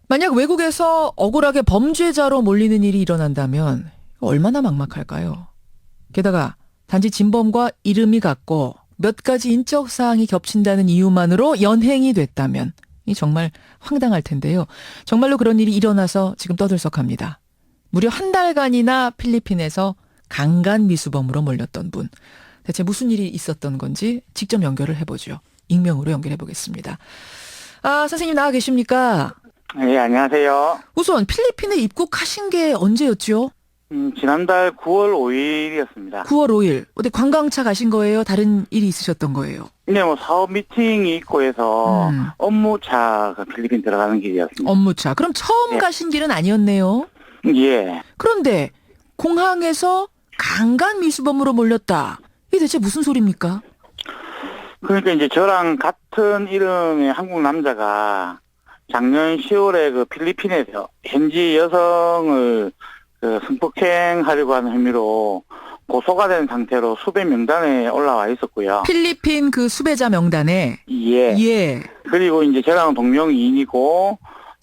만약 외국에서 억울하게 범죄자로 몰리는 일이 일어난다면 얼마나 막막할까요? 게다가 단지 진범과 이름이 같고 몇 가지 인적 사항이 겹친다는 이유만으로 연행이 됐다면 이 정말 황당할 텐데요. 정말로 그런 일이 일어나서 지금 떠들썩합니다. 무려 한 달간이나 필리핀에서 강간 미수범으로 몰렸던 분. 대체 무슨 일이 있었던 건지 직접 연결을 해보죠. 익명으로 연결해 보겠습니다. 아, 선생님 나와 계십니까? 네, 안녕하세요. 우선 필리핀에 입국하신 게 언제였죠? 지난달 9월 5일이었습니다. 9월 5일. 어디 관광차 가신 거예요? 다른 일이 있으셨던 거예요? 네, 사업 미팅이 있고 해서 음. 업무차가 필리핀 들어가는 길이었습니다. 업무차. 그럼 처음 네. 가신 길은 아니었네요. 예. 그런데 공항에서 강간 미수범으로 몰렸다. 이게 대체 무슨 소리입니까? 그러니까 이제 저랑 같은 이름의 한국 남자가 작년 10월에 그 필리핀에서 현지 여성을 성폭행하려고 하는 혐의로 고소가 된 상태로 수배 명단에 올라와 있었고요. 필리핀 그 수배자 명단에. 예. 예. 그리고 이제 저랑 동명이인이고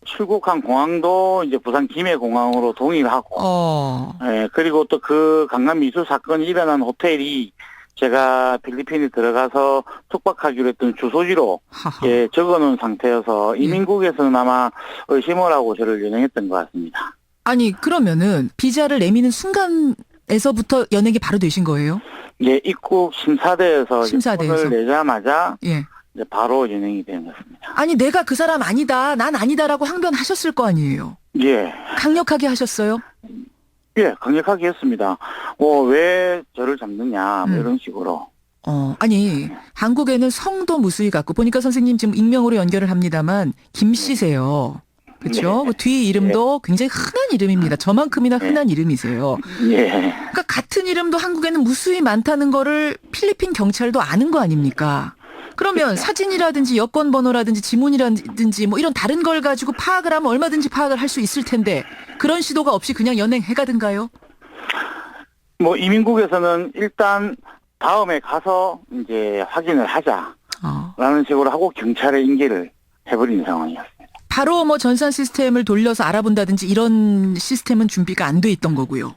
출국한 공항도 이제 부산 김해공항으로 동일하고. 예, 그리고 또 그 강간 미수 사건이 일어난 호텔이 제가 필리핀에 들어가서 숙박하기로 했던 주소지로 하하. 예, 적어놓은 상태여서 이민국에서는 아마 의심을 하고 저를 연행했던 것 같습니다. 아니 그러면은 비자를 내미는 순간에서부터 연행이 바로 되신 거예요? 예, 입국 심사대에서 심사대에서. 손을 내자마자 예. 이제 바로 연행이 된 것입니다. 아니 내가 그 사람 아니다. 난 아니다라고 항변하셨을 거 아니에요. 예. 강력하게 하셨어요? 예, 강력하게 했습니다. 왜 저를 잡느냐, 뭐 이런 식으로. 아니 한국에는 성도 무수히 갖고 보니까 선생님 지금 익명으로 연결을 합니다만 김 씨세요. 그렇죠? 네. 그 뒤 이름도 굉장히 흔한 이름입니다. 저만큼이나 흔한 이름이세요. 예. 그러니까 같은 이름도 한국에는 무수히 많다는 거를 필리핀 경찰도 아는 거 아닙니까? 그러면 사진이라든지 여권 번호라든지 지문이라든지 뭐 이런 다른 걸 가지고 파악을 하면 얼마든지 파악을 할 수 있을 텐데 그런 시도가 없이 그냥 연행해가든가요? 이민국에서는 일단 다음에 가서 이제 확인을 하자라는 식으로 하고 경찰에 인계를 해버린 상황이었습니다. 바로 뭐 전산 시스템을 돌려서 알아본다든지 이런 시스템은 준비가 안 돼 있던 거고요.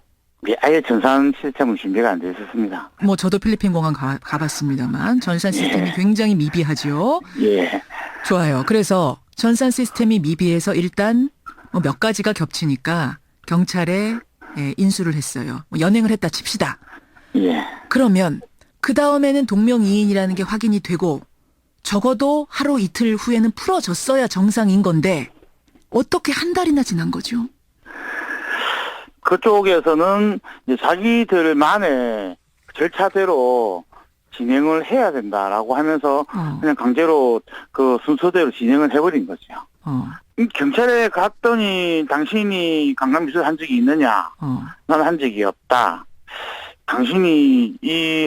예, 아예 전산 시스템은 준비가 안 돼 있었습니다. 뭐 저도 필리핀 공항 가봤습니다만 전산 시스템이 굉장히 미비하죠. 예. 좋아요. 그래서 전산 시스템이 미비해서 일단 뭐 몇 가지가 겹치니까 경찰에 인수를 했어요. 뭐 연행을 했다 칩시다. 예. 그러면 그 다음에는 동명이인이라는 게 확인이 되고 적어도 하루 이틀 후에는 풀어졌어야 정상인 건데 어떻게 한 달이나 지난 거죠? 그쪽에서는 이제 자기들만의 절차대로 진행을 해야 된다라고 하면서 그냥 강제로 그 순서대로 진행을 해버린 거죠. 경찰에 갔더니 당신이 강간미수를 한 적이 있느냐? 나는 한 적이 없다. 당신이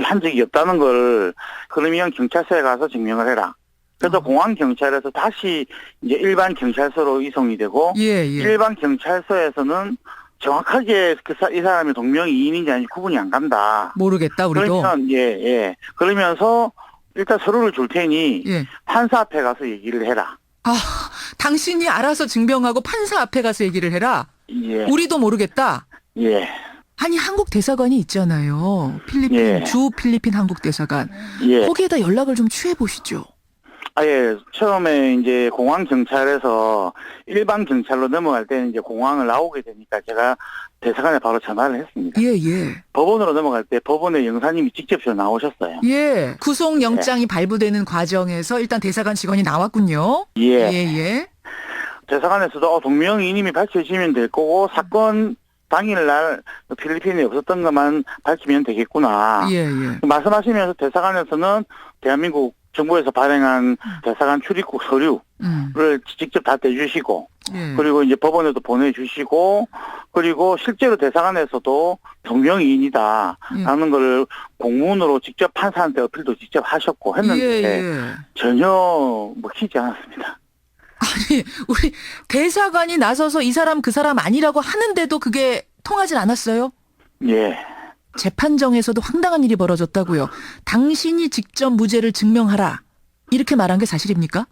한 적이 없다는 걸 그러면 경찰서에 가서 증명을 해라. 그래서 공항 경찰에서 다시 이제 일반 경찰서로 이송이 되고 일반 경찰서에서는 정확하게 이 사람이 동명이인인지 아닌지 구분이 안 간다. 모르겠다 우리도. 그러면 그러면서 일단 서류를 줄 테니 판사 앞에 가서 얘기를 해라. 아, 당신이 알아서 증명하고 판사 앞에 가서 얘기를 해라. 예. 우리도 모르겠다. 예. 아니 한국 대사관이 있잖아요. 필리핀 주 필리핀 한국 대사관. 거기에다 연락을 좀 취해 보시죠. 처음에 이제 공항 경찰에서 일반 경찰로 넘어갈 때는 이제 공항을 나오게 되니까 제가 대사관에 바로 전화를 했습니다. 법원으로 넘어갈 때 법원의 영사님이 직접 저 나오셨어요. 구속 영장이 발부되는 과정에서 일단 대사관 직원이 나왔군요. 대사관에서도 동명이인임이 밝혀지면 될 거고 사건 당일날 필리핀에 없었던 것만 밝히면 되겠구나. 말씀하시면서 대사관에서는 대한민국 정부에서 발행한 대사관 출입국 서류를 직접 다 떼주시고, 그리고 이제 법원에도 보내주시고, 그리고 실제로 대사관에서도 동명이인이다라는 걸 공문으로 직접 판사한테 어필도 직접 하셨고 했는데 전혀 먹히지 않았습니다. 아니, 우리 대사관이 나서서 이 사람 그 사람 아니라고 하는데도 그게 통하진 않았어요? 재판정에서도 황당한 일이 벌어졌다고요. 당신이 직접 무죄를 증명하라. 이렇게 말한 게 사실입니까?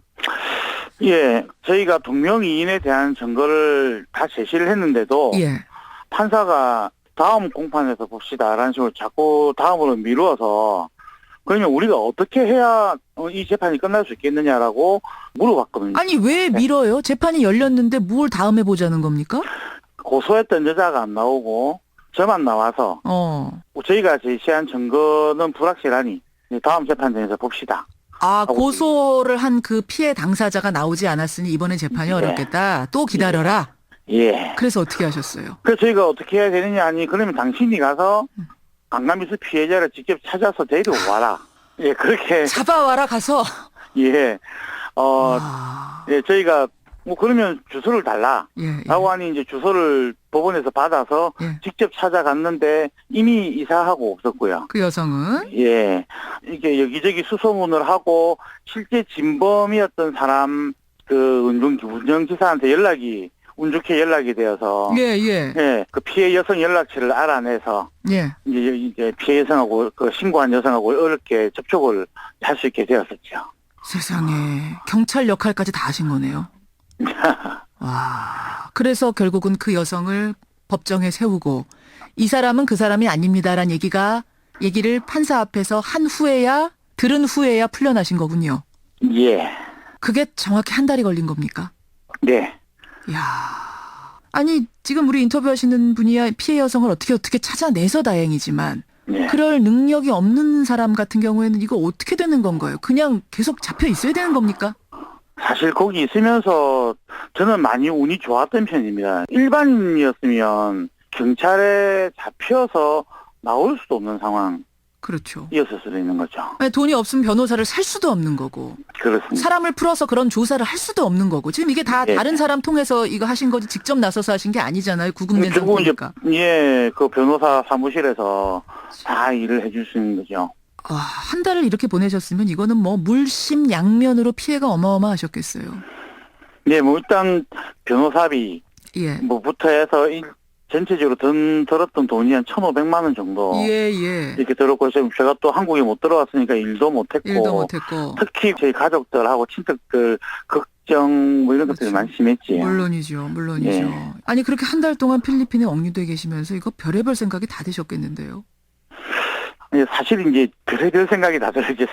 예, 저희가 동명이인에 대한 증거를 다 제시를 했는데도 예. 판사가 다음 공판에서 봅시다라는 식으로 자꾸 다음으로 미루어서 그러면 우리가 어떻게 해야 이 재판이 끝날 수 있겠느냐라고 물어봤거든요. 아니 왜 밀어요? 재판이 열렸는데 뭘 다음에 보자는 겁니까? 고소했던 여자가 안 나오고 저만 나와서 저희가 제시한 증거는 불확실하니 다음 재판장에서 봅시다. 아, 고소를 한 그 피해 당사자가 나오지 않았으니 이번에 재판이 어렵겠다. 또 기다려라. 예. 그래서 어떻게 하셨어요? 그래서 저희가 어떻게 해야 되느냐 하니 그러면 당신이 가서 강남미수 피해자를 직접 찾아서 데려와라. 예, 그렇게. 잡아와라 가서. 예. 예, 저희가 그러면 주소를 달라. 예. 라고 하니 이제 주소를 법원에서 받아서 직접 찾아갔는데 이미 이사하고 없었고요. 그 여성은? 예. 이게 여기저기 수소문을 하고 실제 진범이었던 사람 운전기사한테 운 좋게 연락이 되어서. 예. 그 피해 여성 연락처를 알아내서. 이제 피해 여성하고 신고한 여성하고 어렵게 접촉을 할 수 있게 되었었죠. 세상에. 경찰 역할까지 다 하신 거네요. 와, 그래서 결국은 그 여성을 법정에 세우고 이 사람은 그 사람이 아닙니다라는 얘기를 판사 앞에서 들은 후에야 풀려나신 거군요. 예. 그게 정확히 한 달이 걸린 겁니까? 네. 이야. 아니 지금 우리 인터뷰하시는 분이야 피해 여성을 어떻게 찾아내서 다행이지만 그럴 능력이 없는 사람 같은 경우에는 이거 어떻게 되는 건가요? 그냥 계속 잡혀 있어야 되는 겁니까? 사실 거기 있으면서 저는 많이 운이 좋았던 편입니다. 일반인이었으면 경찰에 잡혀서 나올 수도 없는 상황. 그렇죠. 이었을 수도 있는 거죠. 아니, 돈이 없으면 변호사를 살 수도 없는 거고. 그렇습니다. 사람을 풀어서 그런 조사를 할 수도 없는 거고. 지금 이게 다 다른 사람 통해서 이거 하신 거지 직접 나서서 하신 게 아니잖아요. 구금된 상태니까. 예, 그 변호사 사무실에서 다 일을 해줄 수 있는 거죠. 한 달을 이렇게 보내셨으면 이거는 물심양면으로 피해가 어마어마하셨겠어요. 네, 일단 변호사비 부터 해서 전체적으로 들었던 돈이 한 1,500만 원 정도 이렇게 들었고 제가 또 한국에 못 들어왔으니까 일도 못했고 특히 저희 가족들하고 친척들 걱정 이런 것들이 많이 심했지. 물론이죠. 아니 그렇게 한 달 동안 필리핀에 억류돼 계시면서 이거 별의별 생각이 다 드셨겠는데요. 사실 이제 별의별 생각이 다 들었지.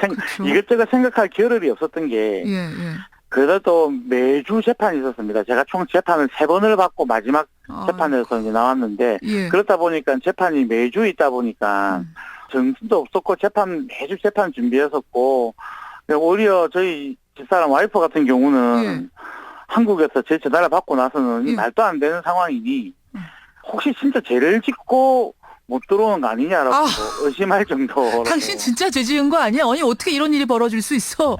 이것저것 생각할 겨를이 없었던 게 그래도 매주 재판이 있었습니다. 제가 총 재판을 3번을 받고 마지막 재판에서 이제 나왔는데 그렇다 보니까 재판이 매주 있다 보니까 정신도 없었고 매주 재판 준비했었고 오히려 저희 집사람 와이프 같은 경우는 한국에서 제 전화를 받고 나서는 말도 안 되는 상황이니 혹시 진짜 죄를 짓고 못 들어오는 거 아니냐라고 의심할 정도로. 당신 진짜 죄 지은 거 아니야? 아니 어떻게 이런 일이 벌어질 수 있어?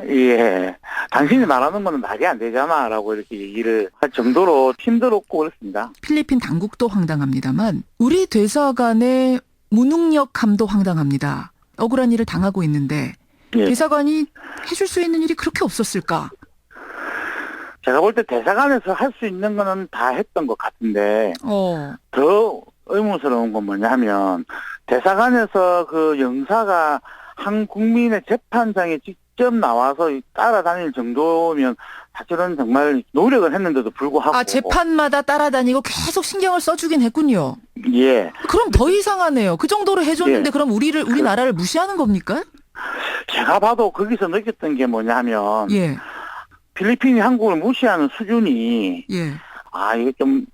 예. 당신이 말하는 거는 말이 안 되잖아 라고 이렇게 얘기를 할 정도로 힘들었고 그렇습니다. 필리핀 당국도 황당합니다만 우리 대사관의 무능력함도 황당합니다. 억울한 일을 당하고 있는데 대사관이 해줄 수 있는 일이 그렇게 없었을까? 제가 볼 때 대사관에서 할 수 있는 거는 다 했던 것 같은데 더 의문스러운 건 뭐냐 하면 대사관에서 그 영사가 한 국민의 재판장에 직접 나와서 따라다닐 정도면 사실은 정말 노력을 했는데도 불구하고 재판마다 따라다니고 계속 신경을 써주긴 했군요. 예. 그럼 더 이상하네요. 그 정도로 해줬는데 그럼 우리나라를 무시하는 겁니까? 제가 봐도 거기서 느꼈던 게 뭐냐 하면 필리핀이 한국을 무시하는 수준이 이게 좀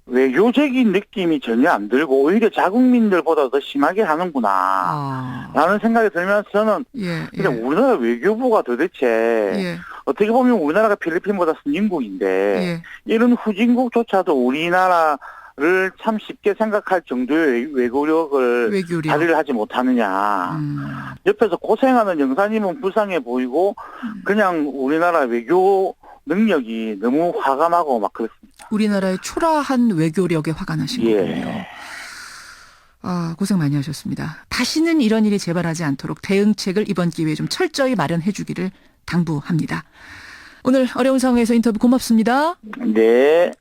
외교적인 느낌이 전혀 안 들고 오히려 자국민들보다 더 심하게 하는구나 라는 생각이 들면서 저는 그냥 우리나라 외교부가 도대체 어떻게 보면 우리나라가 필리핀보다 선진국인데 이런 후진국조차도 우리나라를 참 쉽게 생각할 정도의 외교력을 발휘를 하지 못하느냐. 옆에서 고생하는 영사님은 불쌍해 보이고 그냥 우리나라 외교 능력이 너무 화가 나고 막 그렇습니다. 우리나라의 초라한 외교력에 화가 나신 거군요. 고생 많이 하셨습니다. 다시는 이런 일이 재발하지 않도록 대응책을 이번 기회에 좀 철저히 마련해 주기를 당부합니다. 오늘 어려운 상황에서 인터뷰 고맙습니다. 네.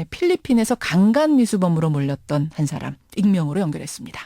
필리핀에서 강간미수범으로 몰렸던 한 사람 익명으로 연결했습니다.